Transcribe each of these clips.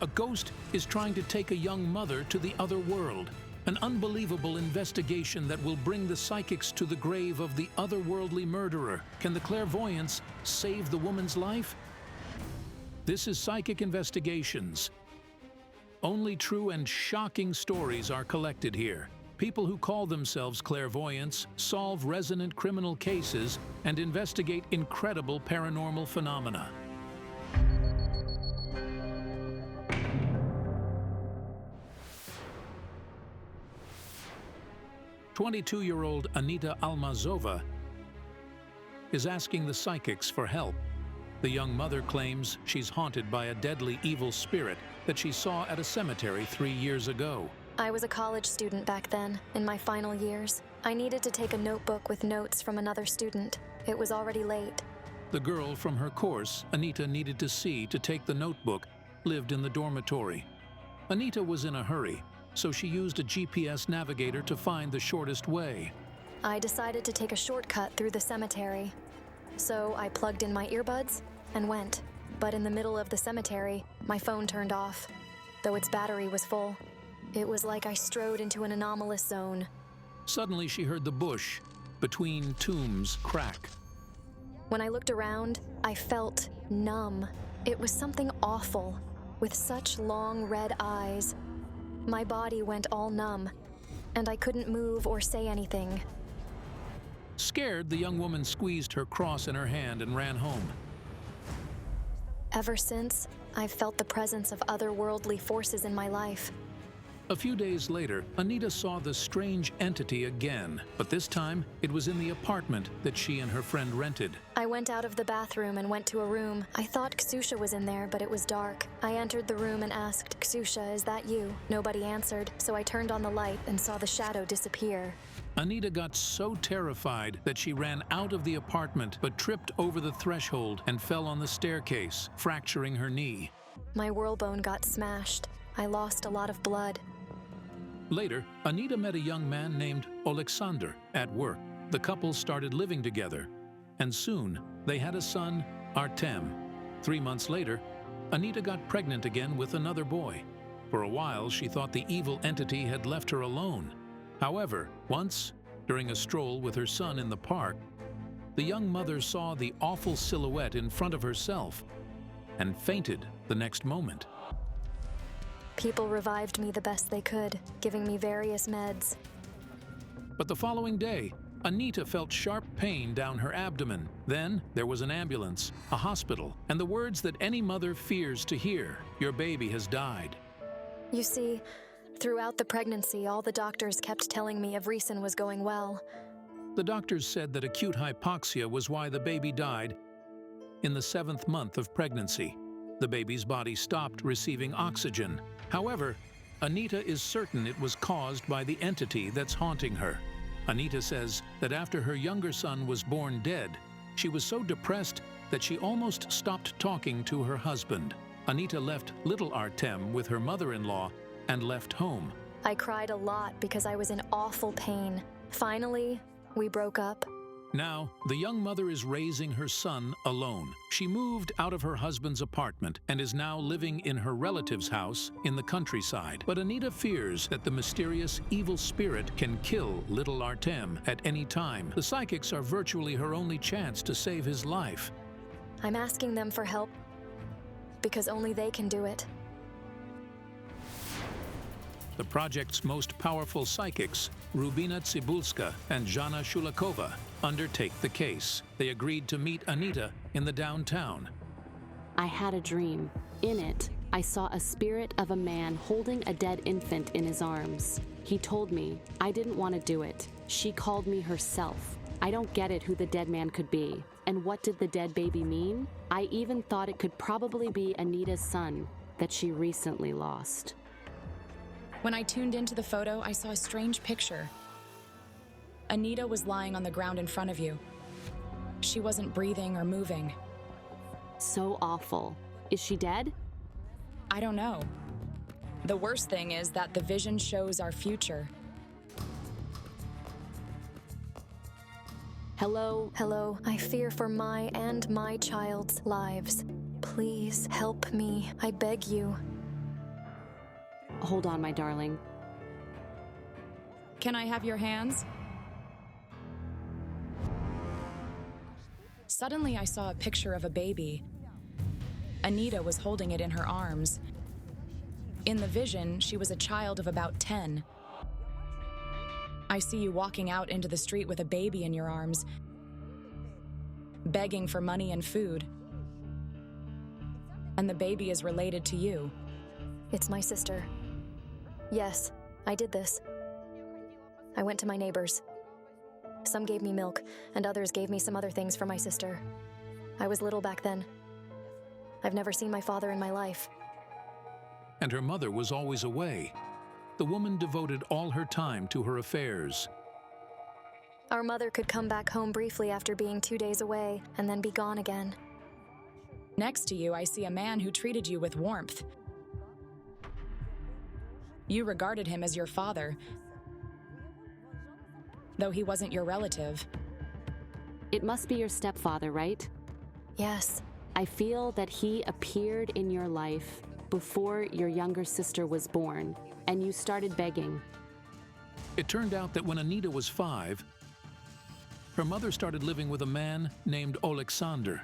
A ghost is trying to take a young mother to the other world. An unbelievable investigation that will bring the psychics to the grave of the otherworldly murderer. Can the clairvoyants save the woman's life? This is Psychic Investigations. Only true and shocking stories are collected here. People who call themselves clairvoyants solve resonant criminal cases and investigate incredible paranormal phenomena. 22-year-old Anita Almazova is asking the psychics for help. The young mother claims she's haunted by a deadly evil spirit that she saw at a cemetery 3 years ago. I was a college student back then, in my final years. I needed to take a notebook with notes from another student. It was already late. The girl from her course Anita needed to see to take the notebook lived in the dormitory. Anita was in a hurry, so she used a GPS navigator to find the shortest way. I decided to take a shortcut through the cemetery. So I plugged in my earbuds and went. But in the middle of the cemetery, my phone turned off, though its battery was full. It was like I strode into an anomalous zone. Suddenly she heard the bush between tombs crack. When I looked around, I felt numb. It was something awful, with such long red eyes. My body went all numb, and I couldn't move or say anything. Scared, the young woman squeezed her cross in her hand and ran home. Ever since, I've felt the presence of otherworldly forces in my life. A few days later, Anita saw the strange entity again, but this time it was in the apartment that she and her friend rented. I went out of the bathroom and went to a room. I thought Ksusha was in there, but it was dark. I entered the room and asked, "Ksusha, is that you?" Nobody answered, so I turned on the light and saw the shadow disappear. Anita got so terrified that she ran out of the apartment but tripped over the threshold and fell on the staircase, fracturing her knee. My whirlbone got smashed. I lost a lot of blood. Later, Anita met a young man named Alexander at work. The couple started living together, and soon they had a son, Artem. 3 months later, Anita got pregnant again with another boy. For a while, she thought the evil entity had left her alone. However, once, during a stroll with her son in the park, the young mother saw the awful silhouette in front of herself and fainted the next moment. People revived me the best they could, giving me various meds. But the following day, Anita felt sharp pain down her abdomen. Then there was an ambulance, a hospital, and the words that any mother fears to hear: "Your baby has died." You see, throughout the pregnancy, all the doctors kept telling me everything was going well. The doctors said that acute hypoxia was why the baby died in the 7th month of pregnancy. The baby's body stopped receiving oxygen. However, Anita is certain it was caused by the entity that's haunting her. Anita says that after her younger son was born dead, she was so depressed that she almost stopped talking to her husband. Anita left little Artem with her mother-in-law and left home. I cried a lot because I was in awful pain. Finally, we broke up. Now, the young mother is raising her son alone. She moved out of her husband's apartment and is now living in her relative's house in the countryside. But Anita fears that the mysterious evil spirit can kill little Artem at any time. The psychics are virtually her only chance to save his life. I'm asking them for help because only they can do it. The project's most powerful psychics, Rubina Tsibulska and Jana Shulakova, undertake the case. They agreed to meet Anita in the downtown. I had a dream. In it, I saw a spirit of a man holding a dead infant in his arms. He told me I didn't want to do it. She called me herself. I don't get it who the dead man could be. And what did the dead baby mean? I even thought it could probably be Anita's son that she recently lost. When I tuned into the photo, I saw a strange picture. Anita was lying on the ground in front of you. She wasn't breathing or moving. So awful. Is she dead? I don't know. The worst thing is that the vision shows our future. Hello? Hello, I fear for my and my child's lives. Please help me, I beg you. Hold on, my darling. Can I have your hands? Suddenly, I saw a picture of a baby. Anita was holding it in her arms. In the vision, she was a child of about 10. I see you walking out into the street with a baby in your arms, begging for money and food. And the baby is related to you. It's my sister. Yes, I did this. I went to my neighbors. Some gave me milk, and others gave me some other things for my sister. I was little back then. I've never seen my father in my life. And her mother was always away. The woman devoted all her time to her affairs. Our mother could come back home briefly after being 2 days away, and then be gone again. Next to you, I see a man who treated you with warmth. You regarded him as your father, though he wasn't your relative. It must be your stepfather, right? Yes. I feel that he appeared in your life before your younger sister was born, and you started begging. It turned out that when Anita was 5, her mother started living with a man named Alexander.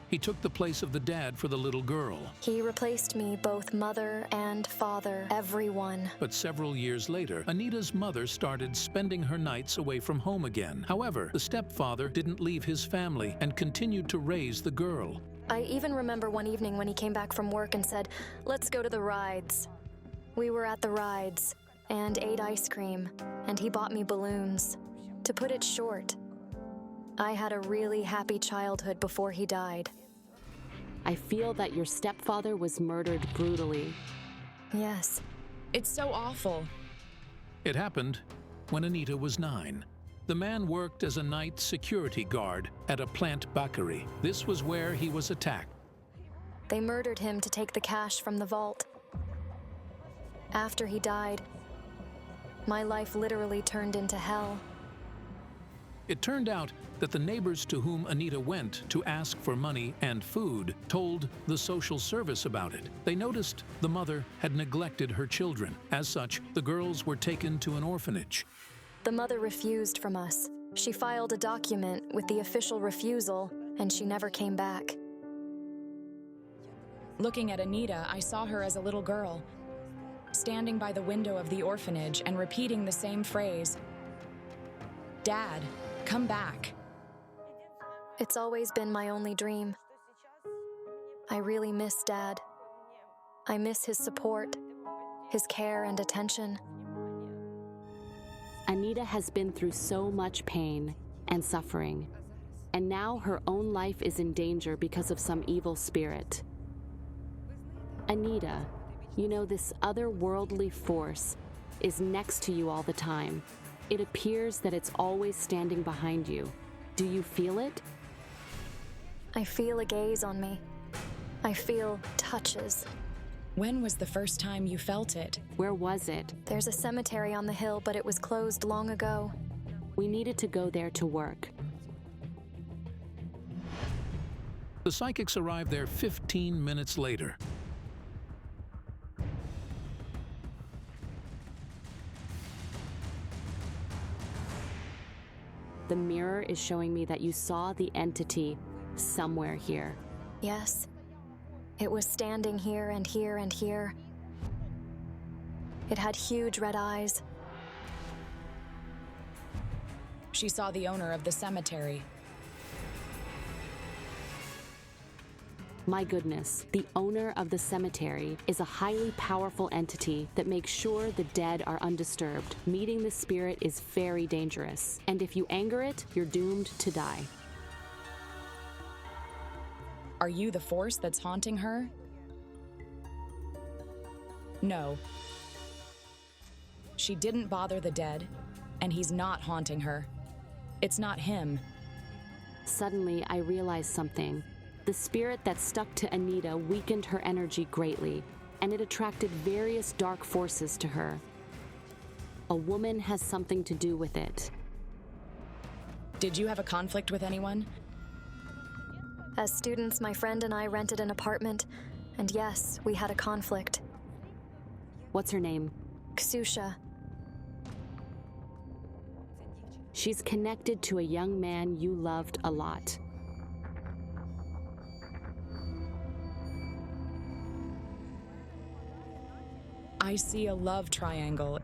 He took the place of the dad for the little girl. He replaced me, both mother and father, everyone. But several years later, Anita's mother started spending her nights away from home again. However, the stepfather didn't leave his family and continued to raise the girl. I even remember one evening when he came back from work and said, "Let's go to the rides." We were at the rides and ate ice cream, and he bought me balloons. To put it short, I had a really happy childhood before he died. I feel that your stepfather was murdered brutally. Yes. It's so awful. It happened when Anita was 9. The man worked as a night security guard at a plant bakery. This was where he was attacked. They murdered him to take the cash from the vault. After he died, my life literally turned into hell. It turned out that the neighbors to whom Anita went to ask for money and food told the social service about it. They noticed the mother had neglected her children. As such, the girls were taken to an orphanage. The mother refused from us. She filed a document with the official refusal, and she never came back. Looking at Anita, I saw her as a little girl, standing by the window of the orphanage and repeating the same phrase, "Dad, come back." It's always been my only dream. I really miss Dad. I miss his support, his care and attention. Anita has been through so much pain and suffering, and now her own life is in danger because of some evil spirit. Anita, you know this otherworldly force is next to you all the time. It appears that it's always standing behind you. Do you feel it? I feel a gaze on me. I feel touches. When was the first time you felt it? Where was it? There's a cemetery on the hill, but it was closed long ago. We needed to go there to work. The psychics arrived there 15 minutes later. The mirror is showing me that you saw the entity somewhere here. Yes. It was standing here and here and here. It had huge red eyes. She saw the owner of the cemetery. My goodness, the owner of the cemetery is a highly powerful entity that makes sure the dead are undisturbed. Meeting the spirit is very dangerous, and if you anger it, you're doomed to die. Are you the force that's haunting her? No. She didn't bother the dead, and he's not haunting her. It's not him. Suddenly, I realized something. The spirit that stuck to Anita weakened her energy greatly, and it attracted various dark forces to her. A woman has something to do with it. Did you have a conflict with anyone? As students, my friend and I rented an apartment, and yes, we had a conflict. What's her name? Ksusha. She's connected to a young man you loved a lot. I see a love triangle.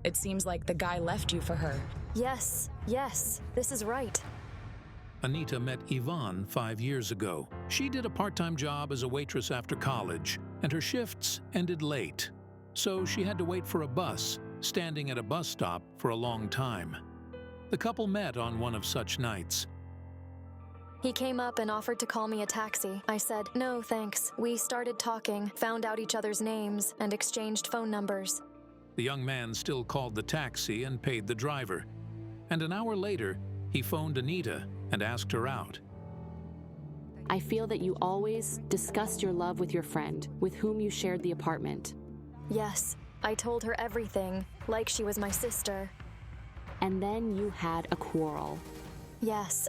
It seems like the guy left you for her. Yes, this is right. Anita met Yvonne 5 years ago. She did a part-time job as a waitress after college, and her shifts ended late. So she had to wait for a bus, standing at a bus stop for a long time. The couple met on one of such nights. He came up and offered to call me a taxi. I said, no, thanks. We started talking, found out each other's names, and exchanged phone numbers. The young man still called the taxi and paid the driver. And an hour later, he phoned Anita and asked her out. I feel that you always discussed your love with your friend, with whom you shared the apartment. Yes, I told her everything, like she was my sister. And then you had a quarrel. Yes,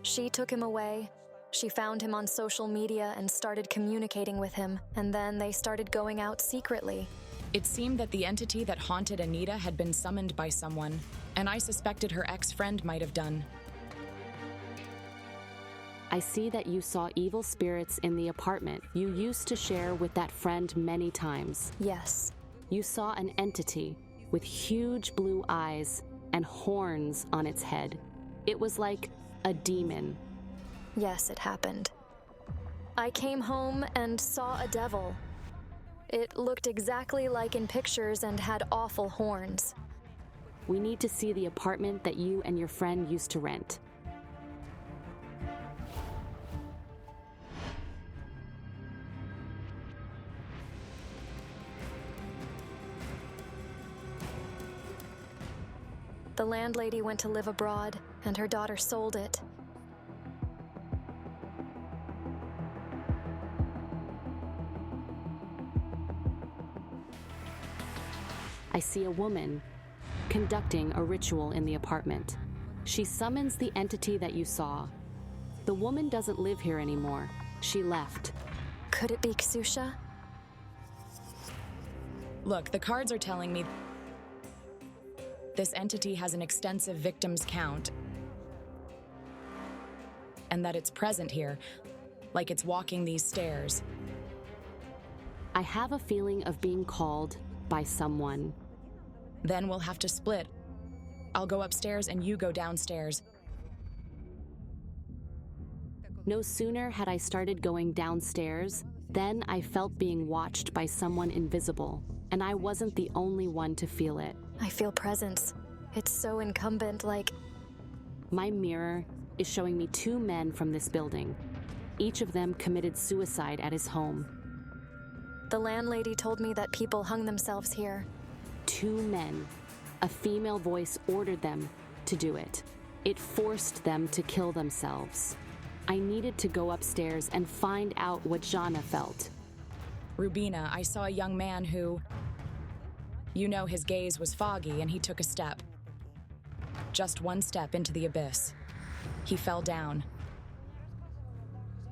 she took him away. She found him on social media and started communicating with him, and then they started going out secretly. It seemed that the entity that haunted Anita had been summoned by someone, and I suspected her ex-friend might have done. I see that you saw evil spirits in the apartment you used to share with that friend many times. Yes. You saw an entity with huge blue eyes and horns on its head. It was like a demon. Yes, it happened. I came home and saw a devil. It looked exactly like in pictures and had awful horns. We need to see the apartment that you and your friend used to rent. The landlady went to live abroad, and her daughter sold it. I see a woman conducting a ritual in the apartment. She summons the entity that you saw. The woman doesn't live here anymore. She left. Could it be Ksusha? Look, the cards are telling me this entity has an extensive victims count, and that it's present here, like it's walking these stairs. I have a feeling of being called by someone. Then we'll have to split. I'll go upstairs and you go downstairs. No sooner had I started going downstairs, then I felt being watched by someone invisible, and I wasn't the only one to feel it. I feel presence. It's so incumbent, like... My mirror is showing me 2 men from this building. Each of them committed suicide at his home. The landlady told me that people hung themselves here. 2 men. A female voice ordered them to do it. It forced them to kill themselves. I needed to go upstairs and find out what Jana felt. Rubina, I saw a young man who... You know, his gaze was foggy and he took a step. Just 1 step into the abyss. He fell down.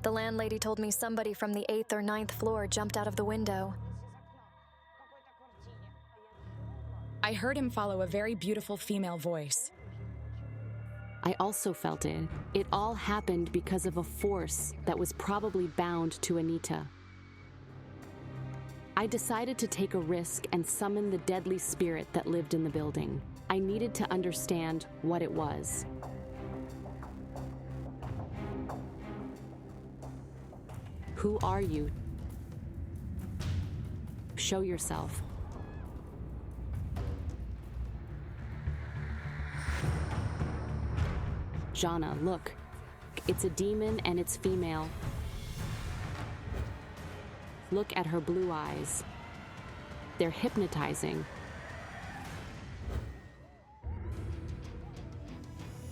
The landlady told me somebody from the 8th or 9th floor jumped out of the window. I heard him follow a very beautiful female voice. I also felt it. It all happened because of a force that was probably bound to Anita. I decided to take a risk and summon the deadly spirit that lived in the building. I needed to understand what it was. Who are you? Show yourself. Jana, look. It's a demon and it's female. Look at her blue eyes. They're hypnotizing.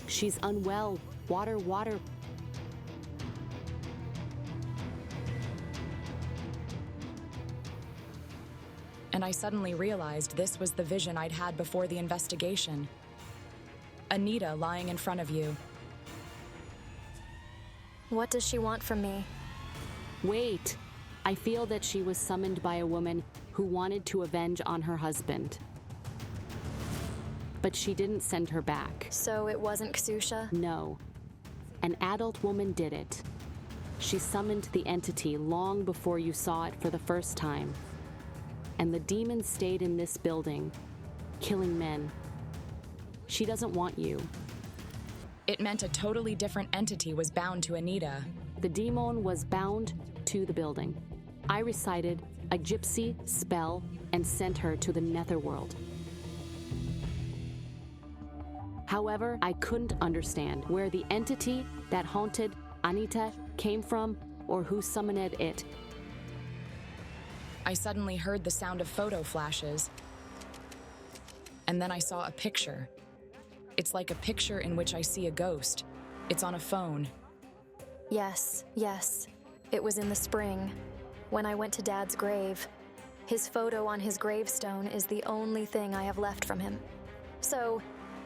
She's unwell. Water, water. And I suddenly realized this was the vision I'd had before the investigation. Anita lying in front of you. What does she want from me? Wait. I feel that she was summoned by a woman who wanted to avenge on her husband. But she didn't send her back. So it wasn't Ksusha? No. An adult woman did it. She summoned the entity long before you saw it for the first time. And the demon stayed in this building, killing men. She doesn't want you. It meant a totally different entity was bound to Anita. The demon was bound to the building. I recited a gypsy spell and sent her to the netherworld. However, I couldn't understand where the entity that haunted Anita came from or who summoned it. I suddenly heard the sound of photo flashes. And then I saw a picture. It's like a picture in which I see a ghost. It's on a phone. Yes. It was in the spring, when I went to Dad's grave. His photo on his gravestone is the only thing I have left from him. So,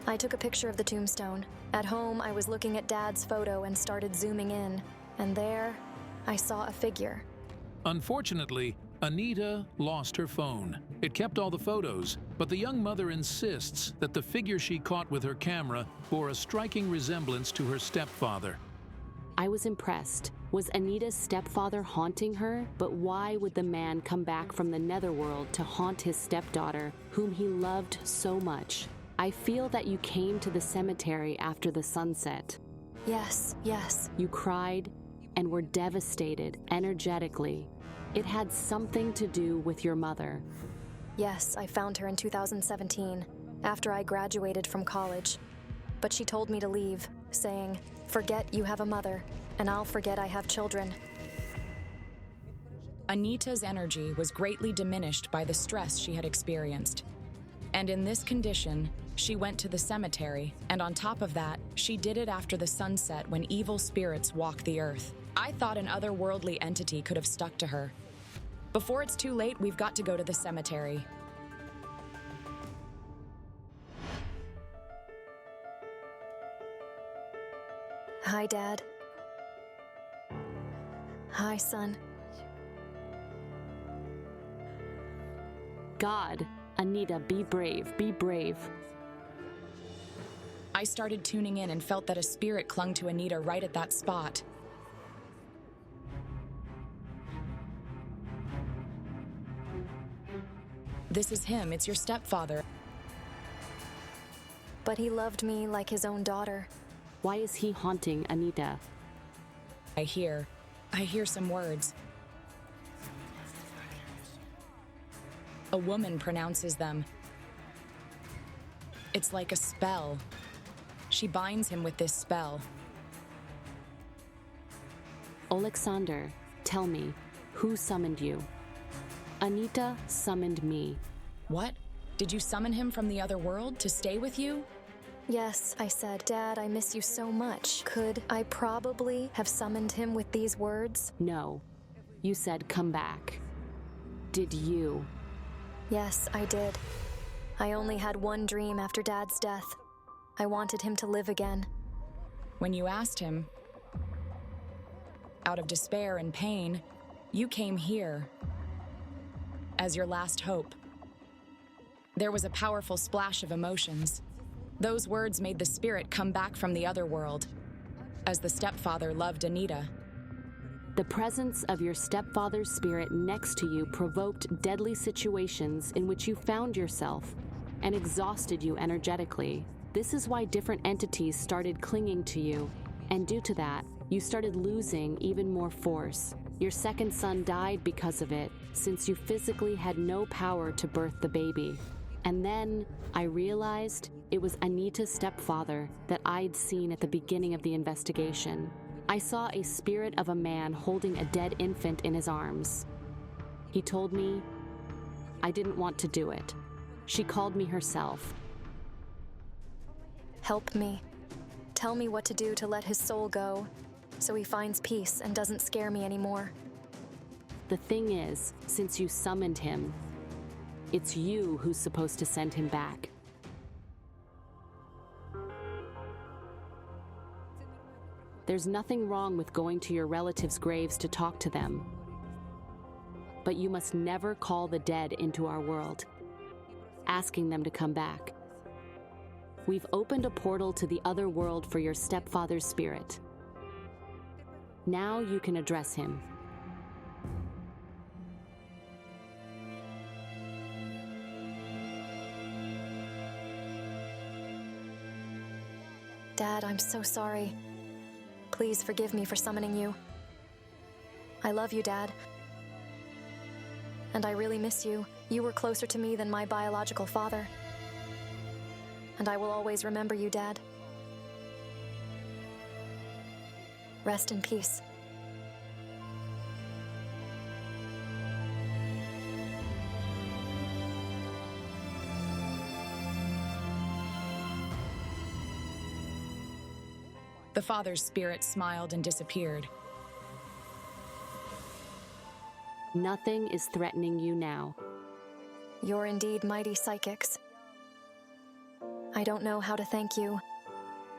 I took a picture of the tombstone. At home, I was looking at Dad's photo and started zooming in, and there, I saw a figure. Unfortunately, Anita lost her phone. It kept all the photos, but the young mother insists that the figure she caught with her camera bore a striking resemblance to her stepfather. I was impressed. Was Anita's stepfather haunting her? But why would the man come back from the netherworld to haunt his stepdaughter, whom he loved so much? I feel that you came to the cemetery after the sunset. Yes. You cried and were devastated energetically. It had something to do with your mother. Yes, I found her in 2017, after I graduated from college. But she told me to leave, saying, "Forget you have a mother, and I'll forget I have children." Anita's energy was greatly diminished by the stress she had experienced. And in this condition, she went to the cemetery, and on top of that, she did it after the sunset when evil spirits walk the earth. I thought an otherworldly entity could have stuck to her. Before it's too late, we've got to go to the cemetery. Hi, Dad. Hi, son. God, Anita, be brave, be brave. I started tuning in and felt that a spirit clung to Anita right at that spot. This is him, it's your stepfather. But he loved me like his own daughter. Why is he haunting Anita? I hear some words. A woman pronounces them. It's like a spell. She binds him with this spell. Alexander, tell me, who summoned you? Anita summoned me. What? Did you summon him from the other world to stay with you? Yes, I said, "Dad, I miss you so much." Could I probably have summoned him with these words? No. You said come back. Did you? Yes, I did. I only had one dream after Dad's death. I wanted him to live again. When you asked him, out of despair and pain, you came here as your last hope. There was a powerful splash of emotions. Those words made the spirit come back from the other world, as the stepfather loved Anita. The presence of your stepfather's spirit next to you provoked deadly situations in which you found yourself and exhausted you energetically. This is why different entities started clinging to you, and due to that, you started losing even more force. Your second son died because of it, since you physically had no power to birth the baby. And then I realized it was Anita's stepfather that I'd seen at the beginning of the investigation. I saw a spirit of a man holding a dead infant in his arms. He told me I didn't want to do it. She called me herself. Help me. Tell me what to do to let his soul go, so he finds peace and doesn't scare me anymore. The thing is, since you summoned him, it's you who's supposed to send him back. There's nothing wrong with going to your relatives' graves to talk to them. but you must never call the dead into our world, asking them to come back. We've opened a portal to the other world for your stepfather's spirit. Now you can address him. Dad, I'm so sorry. Please forgive me for summoning you. I love you, Dad. And I really miss you. You were closer to me than my biological father. And I will always remember you, Dad. Rest in peace. The father's spirit smiled and disappeared. Nothing is threatening you now. You're indeed mighty psychics. I don't know how to thank you.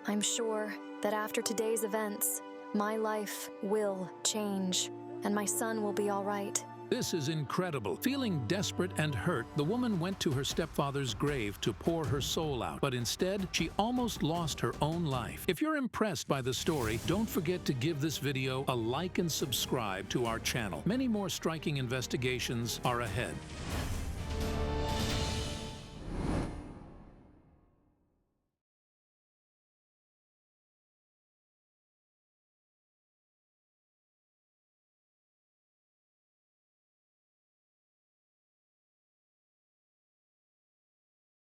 I'm sure that after today's events, my life will change, and my son will be all right. This is incredible. Feeling desperate and hurt, the woman went to her stepfather's grave to pour her soul out, but instead, she almost lost her own life. If you're impressed by the story, don't forget to give this video a like and subscribe to our channel. Many more striking investigations are ahead.